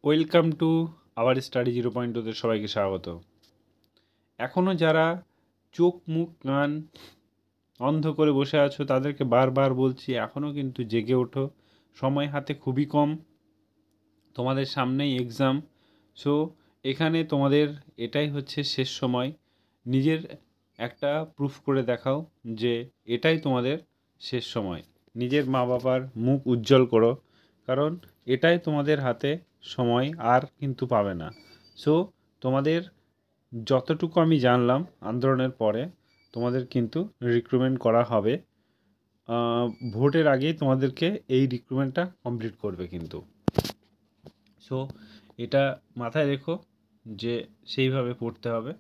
Welcome to our study 0.2তে সবাইকে স্বাগত। এখনও যারা চোখ মুখ কান অন্ধ করে বসে আছো তাদেরকে বারবার বলছি, এখনও কিন্তু জেগে ওঠো। সময় হাতে খুবই কম, তোমাদের সামনেই এক্সাম। সো এখানে তোমাদের এটাই হচ্ছে শেষ সময়। নিজের একটা প্রুফ করে দেখাও যে এটাই তোমাদের শেষ সময়। নিজের মা বাবার মুখ উজ্জ্বল করো, কারণ এটাই তোমাদের হাতে সময়, আর কিন্তু পাবে না। সো তোমাদের যতটুকু আমি জানলাম আন্দোলনের পরে তোমাদের কিন্তু রিক্রুটমেন্ট করা হবে। ভোটের আগেই তোমাদেরকে এই রিক্রুটমেন্টটা কমপ্লিট করবে কিন্তু। সো এটা মাথায় রেখো যে সেইভাবে পড়তে হবে।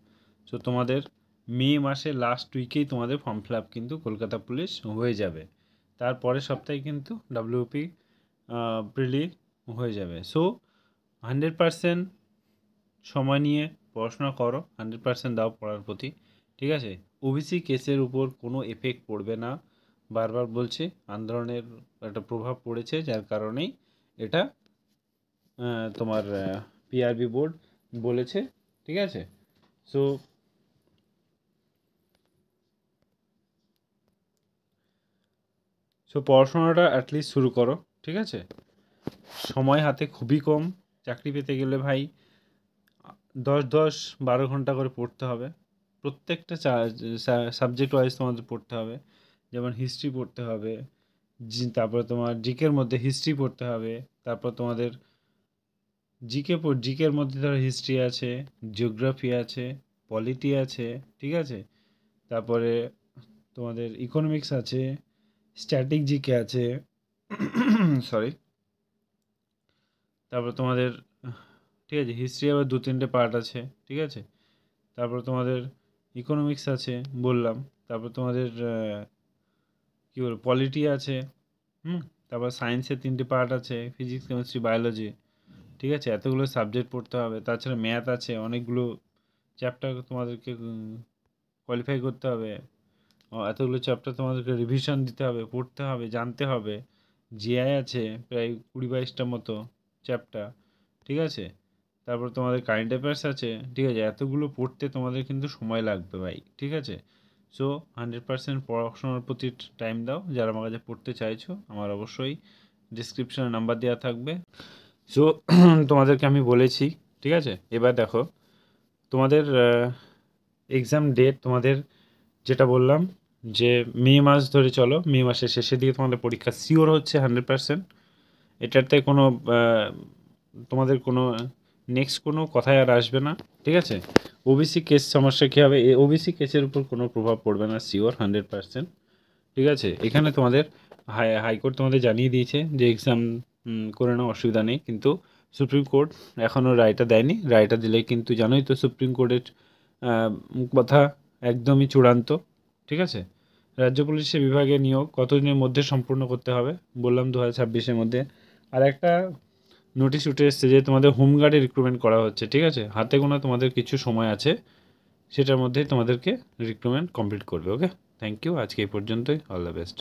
সো তোমাদের মে মাসের লাস্ট উইকেই তোমাদের ফর্ম ফিল আপ কিন্তু কলকাতা পুলিশ হয়ে যাবে। তারপরের সপ্তাহে কিন্তু ডাব্লিউপি প্রিলি হয়ে যাবে। সো 100% সময় নিয়ে পড়াশোনা করো, 100% দাও পড়ার প্রতি, ঠিক আছে? ওবিসি কেসের উপর কোনো এফেক্ট পড়বে না, বারবার বলছি। আন্দোলনের একটা প্রভাব পড়েছে, যার কারণেই এটা তোমার পিআরবি বোর্ড বলেছে, ঠিক আছে? সো পড়াশোনাটা অ্যাটলিস্ট শুরু করো, ঠিক আছে? সময় হাতে খুবই কম। চাকরি পেতে গেলে ভাই 10-12 ঘন্টা করে পড়তে হবে। প্রত্যেকটা সাবজেক্ট ওয়াইজ তোমাদের পড়তে হবে। যেমন হিস্ট্রি পড়তে হবে, তারপরে তোমার জিকের মধ্যে হিস্ট্রি পড়তে হবে। তারপর তোমাদের জিকের মধ্যে ধরো হিস্ট্রি আছে, জিওগ্রাফি আছে, পলিটি আছে, ঠিক আছে? তারপরে তোমাদের ইকোনমিক্স আছে, স্ট্যাটিক জিকে আছে, সরি। তারপর তোমাদের ঠিক আছে, হিস্ট্রি আবার 2-3টে পার্ট আছে, ঠিক আছে? তারপর তোমাদের ইকোনমিক্স আছে বললাম। তারপর তোমাদের কী বলবো, পলিটি আছে, তারপর সায়েন্সের 3টে পার্ট আছে, ফিজিক্স, কেমিস্ট্রি, বায়োলজি, ঠিক আছে? এতগুলো সাবজেক্ট পড়তে হবে। তাছাড়া ম্যাথ আছে, অনেকগুলো চ্যাপ্টার তোমাদেরকে কোয়ালিফাই করতে হবে। এতগুলো চ্যাপ্টার তোমাদেরকে রিভিশন দিতে হবে, পড়তে হবে, জানতে হবে। জিআই আছে প্রায় 20-22টার মতো চ্যাপ্টার, ঠিক আছে? তারপর তোমাদের কারেন্ট অ্যাফেয়ার্স আছে, ঠিক আছে? এতগুলো পড়তে তোমাদের কিন্তু সময় লাগবে ভাই, ঠিক আছে? সো 100% পড়াশোনার প্রতি টাইম দাও। যারা আমার কাছে পড়তে চাইছো, আমার অবশ্যই ডিসক্রিপশনে নাম্বার দেওয়া থাকবে। সো তোমাদেরকে আমি বলেছি, ঠিক আছে? এবার দেখো তোমাদের এক্সাম ডেট, তোমাদের যেটা বললাম যে মে মাস ধরে চলো, মে মাসের শেষের দিকে তোমাদের পরীক্ষা শিওর হচ্ছে 100%। এটাতে কোনো তোমাদের কোনো নেক্সট কোনো কথাই আর আসবে না, ঠিক আছে? ওবিসি কেস সমস্যা কী হবে, এই ওবিসি কেসের উপর কোনো প্রভাব পড়বে না, শিওর 100%, ঠিক আছে? এখানে তোমাদের হাইকোর্ট তোমাদের জানিয়ে দিয়েছে যে এক্সাম করে নাও, অসুবিধা নেই। কিন্তু সুপ্রিম কোর্ট এখনও রায়টা দেয়নি। রায়টা দিলে কিন্তু জানোই তো সুপ্রিম কোর্টের কথা একদমই চূড়ান্ত, ঠিক আছে? রাজ্য পুলিশের বিভাগে নিয়োগ কতদিনের মধ্যে সম্পূর্ণ করতে হবে বললাম, 2026-এর মধ্যে। আর একটা নোটিশ উঠে এসছে যে তোমাদের হোমগার্ডে রিক্রুটমেন্ট করা হচ্ছে, ঠিক আছে? হাতে গোনা তোমাদের কিছু সময় আছে, সেটার মধ্যেই তোমাদেরকে রিক্রুটমেন্ট কমপ্লিট করবে। ওকে, থ্যাংক ইউ। আজকে এই পর্যন্তই। All the best.